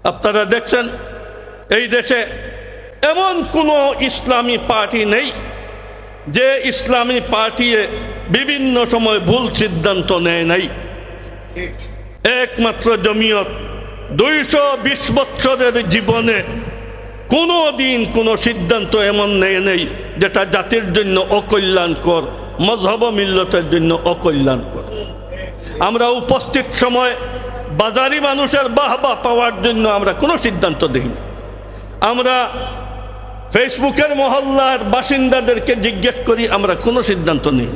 আপনারা দেখছেন এই দেশে এমন কোনো ইসলামী পার্টি নেই যে ইসলামী পার্টি বিভিন্ন সময় ভুল সিদ্ধান্ত নেয় নাই। একমাত্র জমিয়ত 220 বছরের জীবনে কোনো দিন কোনো সিদ্ধান্ত এমন নেয় নেই যেটা জাতির জন্য অকল্যাণকর, মযহব মিল্লতের জন্য অকল্যাণকর। আমরা উপস্থিত সময় বাজারি মানুষের বাহবা পাওয়ার জন্য আমরা কোনো সিদ্ধান্ত দেইনি। আমরা ফেসবুকের মহল্লার বাসিন্দাদেরকে জিজ্ঞেস করি, আমরা কোনো সিদ্ধান্ত নেই।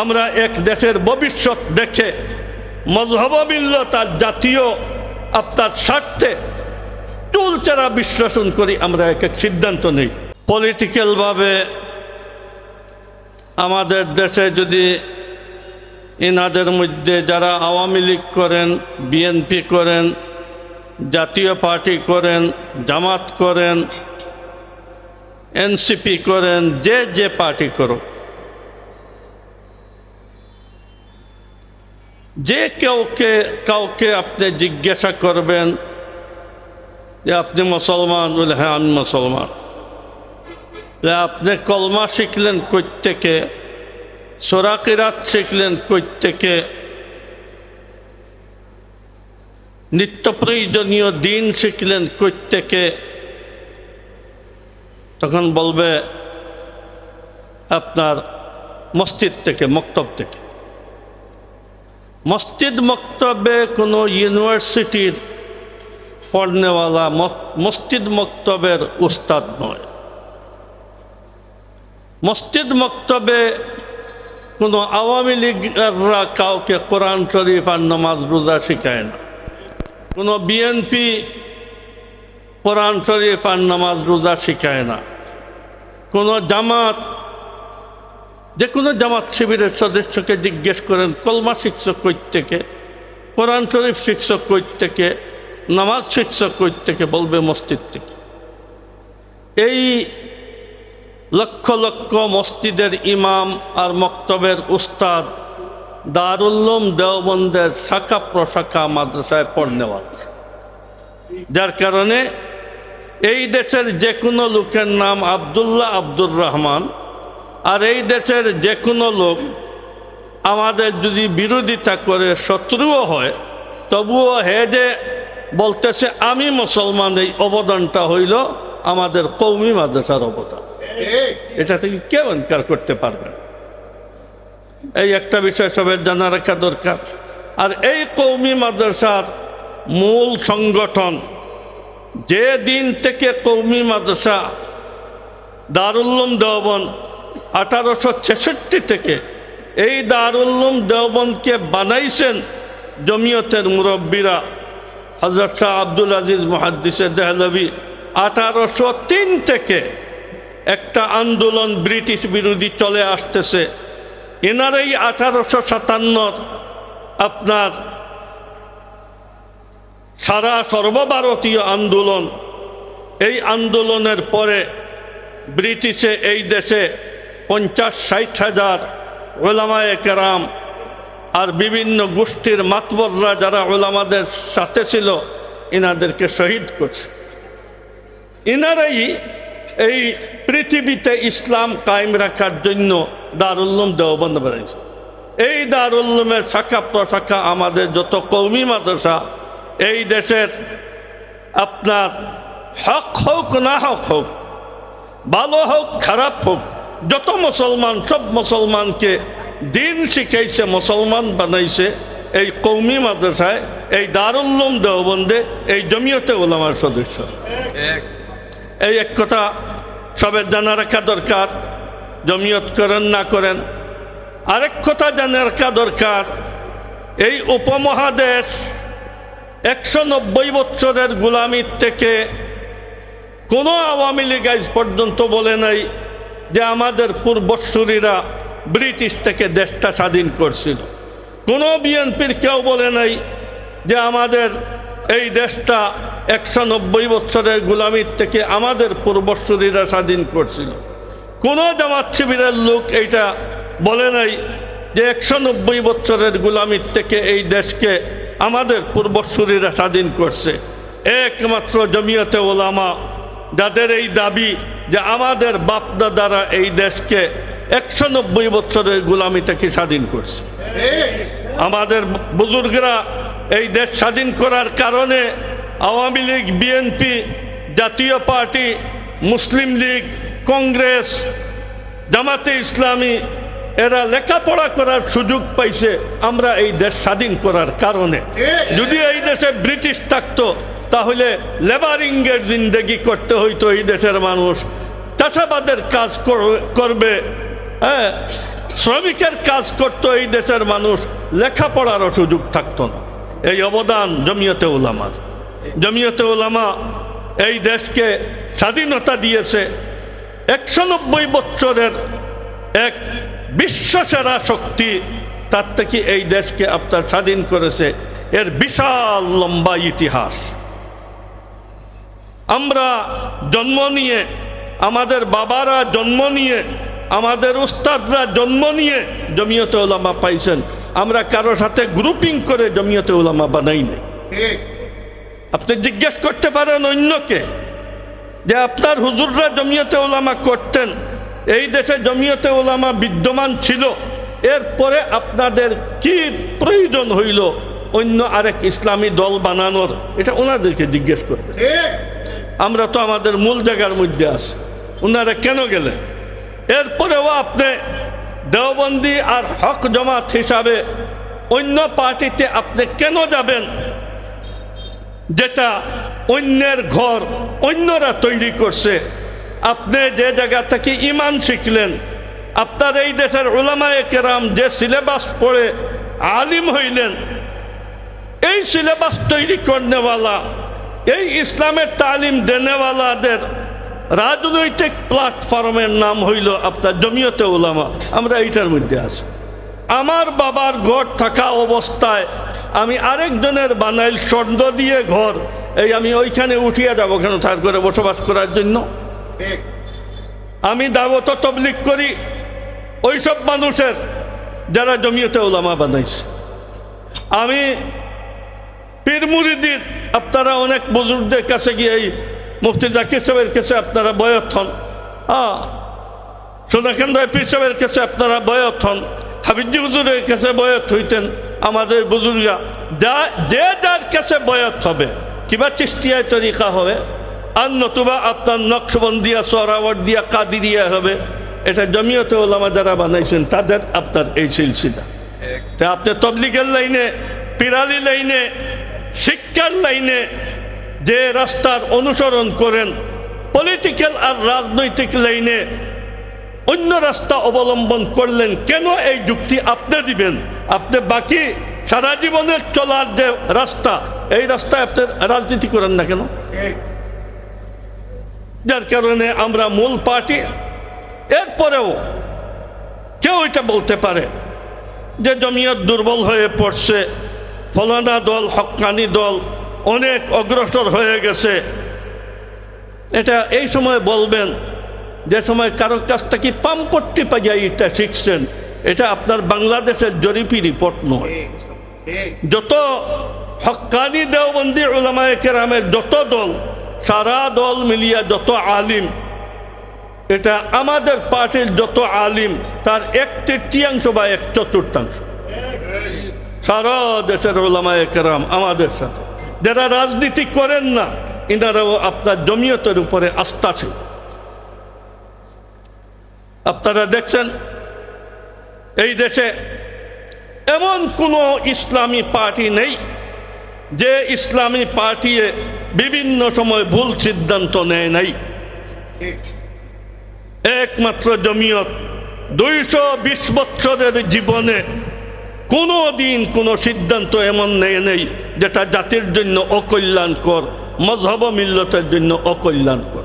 আমরা এক দেশের ভবিষ্যৎ দেখে মযহব মিল্লত আর জাতীয় আপনার স্বার্থে চুলচেরা বিশ্লেষণ করি, আমরা এক এক সিদ্ধান্ত নেই। পলিটিক্যালভাবে আমাদের দেশে যদি ইনাদের মধ্যে যারা আওয়ামী লীগ করেন, বিএনপি করেন, জাতীয় পার্টি করেন, জামাত করেন, এনসিপি করেন, যে পার্টি করো, যে কাউকে আপনি জিজ্ঞাসা করবেন যে আপনি মুসলমান, বলে হ্যাঁ আমি মুসলমান। আপনি কলমা শিখলেন কই থেকে, সূরা কিরাত শিখলেন কই থেকে, নিত্য প্রয়োজনীয় দিন শিখলেন কই থেকে, তখন বলবে আপনার মসজিদ থেকে, মক্তব থেকে। মসজিদ মক্তবে কোনো ইউনিভার্সিটির পড়নেওয়ালা মসজিদ মক্তবের উস্তাদ নয়। মসজিদ মক্তবে কোনো আওয়ামী লীগরা কাউকে কোরআন শরীফ আর নামাজ রোজা শিখায় না। কোনো বিএনপি কোরআন শরীফ আর নামাজ রোজা শিখায় না। কোনো জামাত, যে কোনো জামাত শিবিরের সদস্যকে জিজ্ঞেস করেন কলমা শিক্ষক কই থেকে, কোরআন শরীফ শিক্ষক কই থেকে, নামাজ শিক্ষক কই থেকে, বলবে মসজিদ থেকে। এই লক্ষ লক্ষ মসজিদের ইমাম আর মক্তবের উস্তাদ দারুল উলুম দেওবন্দের শাখা প্রশাখা মাদ্রাসায় পড়নেওয়ালা, যার কারণে এই দেশের যে কোনো লোকের নাম আব্দুল্লাহ, আব্দুর রহমান, আর এই দেশের যে কোনো লোক আমাদের যদি বিরোধিতা করে, শত্রুও হয়, তবুও হে যে বলতেছে আমি মুসলমান, এই অবদানটা হইল আমাদের কওমি মাদ্রাসার অবদান। এটা থেকে কেউ ইনকার করতে পারবে। এই একটা বিষয় সবাই জানা রাখা দরকার। আর এই কওমি মাদ্রাসার মূল সংগঠন, যে দিন থেকে কওমি মাদ্রাসা দারুল উলুম দেওবন্দ 1866 থেকে এই দারুল উলুম দেওবন্দকে বানাইছেন জমিয়তের মুরব্বীরা, হযরত শাহ আব্দুল আজিজ মুহাদ্দিসে দেহলভী। 1803 থেকে একটা আন্দোলন ব্রিটিশ বিরোধী চলে আসতেছে। এনারাই 1857 আপনার সারা সর্বভারতীয় আন্দোলন, এই আন্দোলনের পরে ব্রিটিশে এই দেশে 50-60 হাজার উলামায়ে কেরাম আর বিভিন্ন গোষ্ঠীর মাতবররা যারা উলামাদের সাথে ছিল, ইনাদেরকে শহীদ করছে। ইনারাই এই পৃথিবীতে ইসলাম কায়েম রাখার জন্য দারুল উলুম দেওবন্দ বানাইছে। এই দারুল উলুমের শাখা প্রশাখা আমাদের যত কওমি মাদ্রাসা এই দেশের, আপনার হক হোক না হক হোক, ভালো হোক খারাপ হোক, যত মুসলমান, সব মুসলমানকে দিন শিখাইছে, মুসলমান বানাইছে এই কওমি মাদ্রাসায়, এই দারুল উলুম দেওবন্দে, এই জমিয়তে উলামার সদস্য। এই এক কথা সবের জানা রাখা দরকার, জমিয়ত করেন না করেন। আরেক কথা জানা রাখা দরকার, এই উপমহাদেশ 190 বছরের গোলামির থেকে কোনো আওয়ামী লীগ আজ পর্যন্ত বলে নাই যে আমাদের পূর্বসূরীরা ব্রিটিশ থেকে দেশটা স্বাধীন করছিল। কোনো বিএনপির কেউ বলে নাই যে আমাদের এই দেশটা 190 বছরের গোলামির থেকে আমাদের পূর্বসূরীরা স্বাধীন করছিল। কোনো জামাত শিবিরের লোক এইটা বলে নাই যে 190 বছরের গোলামির থেকে এই দেশকে আমাদের পূর্বসূরীরা স্বাধীন করছে। একমাত্র জমিয়তে উলামা, যাদের এই দাবি যে আমাদের বাপদাদারা এই দেশকে 190 বছরের গোলামি থেকে স্বাধীন করছে। আমাদের বুজুর্গরা এই দেশ স্বাধীন করার কারণে আওয়ামী লীগ, বিএনপি, জাতীয় পার্টি, মুসলিম লীগ, কংগ্রেস, জামাতে ইসলামী এরা লেখাপড়া করার সুযোগ পাইছে আমরা এই দেশ স্বাধীন করার কারণে। যদি এই দেশে ব্রিটিশ থাকতো তাহলে লেবারিংয়ের জিন্দেগি করতে হইতো এই দেশের মানুষ, চাষাবাদের কাজ করবে, হ্যাঁ, শ্রমিকের কাজ করতো এই দেশের মানুষ, লেখাপড়ারও সুযোগ থাকতো না। এই অবদান জমিয়তে উলামার। জমিয়তে উলামা এই দেশকে স্বাধীনতা দিয়েছে। 190 বছরের এক বিশ্বসেরা শক্তি, তার থেকে এই দেশকে আপনার স্বাধীন করেছে। এর বিশাল লম্বা ইতিহাস। আমরা জন্ম নিয়ে, আমাদের বাবারা জন্ম নিয়ে, আমাদের উস্তাদরা জন্ম নিয়ে জমিয়তে উলামা পাইছেন। আমরা কারো সাথে গ্রুপিং করে জমিয়তে উলামা বানাই নাই। আপনি জিজ্ঞেস করতে পারেন অন্যকে যে আপনার হুজুররা জমিয়তে উলামা করতেন, এই দেশে জমিয়তে উলামা বিদ্যমান ছিল, এরপরে আপনাদের কি প্রয়োজন হইল অন্য আরেক ইসলামী দল বানানোর? এটা ওনাদেরকে জিজ্ঞেস করবেন। আমরা তো আমাদের মূল জায়গার মধ্যে আছি, ওনারা কেন গেলেন? এরপরেও আপনি দেওবন্দি আর হক জমাত হিসাবে অন্য পার্টিতে আপনি কেন যাবেন, যেটা অন্যের ঘর অন্যরা তৈরি করছে? আপনি যে জায়গা থেকে ইমান শিখলেন, আপনার এই দেশের উলামায়ে কেরাম যে সিলেবাস পড়ে আলিম হইলেন, এই সিলেবাস তৈরি করনেওয়ালা, এই ইসলামের তালিম দেনেওয়ালাদের রাজনৈতিক প্ল্যাটফর্মের নাম হইল আপনার জমিয়তে উলামা। আমরা এইটার মধ্যে আছি। আমার বাবার ঘর থাকা অবস্থায় আমি আরেকজনের বানাইল স্বর্ণ দিয়ে ঘর, এই আমি ওইখানে উঠিয়ে যাবো কেন তার করে বসবাস করার জন্য? আমি দাওয়াত তাবলীগ করি ওইসব মানুষের যারা জমিয়তে উলামা বানাইছে। আমি পীর মুরিদির, আপনারা অনেক বুজুর্গদের কাছে গিয়ে এই মুফতি জাকির সাহেবের কাছে আপনারা বয়ত হন, সোনাকান্দায় পীর সাহেবের কাছে আপনারা বয়ত হন, হাফিজি হুজুরের কাছে বয়ত হইতেন আমাদের বুজুর্গা। যে যার কাছে বয়ত হবে, কিবা চিশতিয়ায় তরিকা হবে, আর নতুবা আপনার নকশবন্দিয়া, সোহরাওয়ার্দিয়া, কাদিরিয়া হবে। এটা জমিয়তে উলামা যারা বানাইছেন তাদের আপনার এই সিলসিলা। তা আপনি তবলিগের লাইনে, পিরালি লাইনে, শিক্ষার লাইনে যে রাস্তার অনুসরণ করেন, পলিটিক্যাল আর রাজনৈতিক লাইনে অন্য রাস্তা অবলম্বন করলেন কেন? এই যুক্তি আপনি দিবেন। আপনি বাকি সারা জীবনের চলার যে রাস্তা, এই রাস্তায় আপনি রাজনীতি করেন না কেন? যার কারণে আমরা মূল পার্টি, এরপরেও কেউ এটা বলতে পারে যে জমিয়ত দুর্বল হয়ে পড়ছে, ফলানা দল, হক্কানি দল অনেক অগ্রসর হয়ে গেছে। এটা এই সময় বলবেন যে সময় কারোর কাছ থেকে পাম্পট্টি পাইয়া এটা শিখছেন। এটা আপনার বাংলাদেশের জরিপি রিপোর্ট নয়। যত হক্কানি দেওবন্দি উলামায়ে কেরামের যত দল, সারা দল মিলিয়া যত আলিম, এটা আমাদের পার্টির যত আলিম তার 1/3 বা 1/4। সারা দেশের উলামায়ে কেরাম আমাদের সাথে, যারা রাজনীতি করেন না, ইনারাও আপনার জমিয়তের উপরে আস্থাশীল। আপনারা দেখছেন এই দেশে এমন কোনো ইসলামী পার্টি নেই যে ইসলামী পার্টি বিভিন্ন সময় ভুল সিদ্ধান্ত নেয় নাই। একমাত্র জমিয়ত 220 বছরের জীবনে কোনো দিন কোনো সিদ্ধান্ত এমন নেয় নেই যেটা জাতির জন্য অকল্যাণকর, মযহব মিল্লতের জন্য অকল্যাণকর।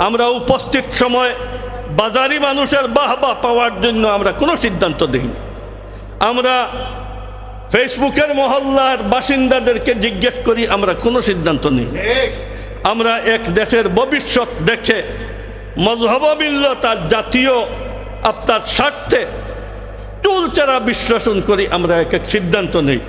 আমরা উপস্থিত সময় বাজারি মানুষের বাহবা পাওয়ার জন্য আমরা কোনো সিদ্ধান্ত দেইনি। আমরা ফেসবুকের মহল্লার বাসিন্দাদেরকে জিজ্ঞেস করি, আমরা কোনো সিদ্ধান্ত নেই। আমরা এক দেশের ভবিষ্যৎ দেখে মযহব মিল্লত আর জাতীয় আপনার স্বার্থে চুলচেরা বিশ্লেষণ করি আমরা এক এক সিদ্ধান্ত নেই।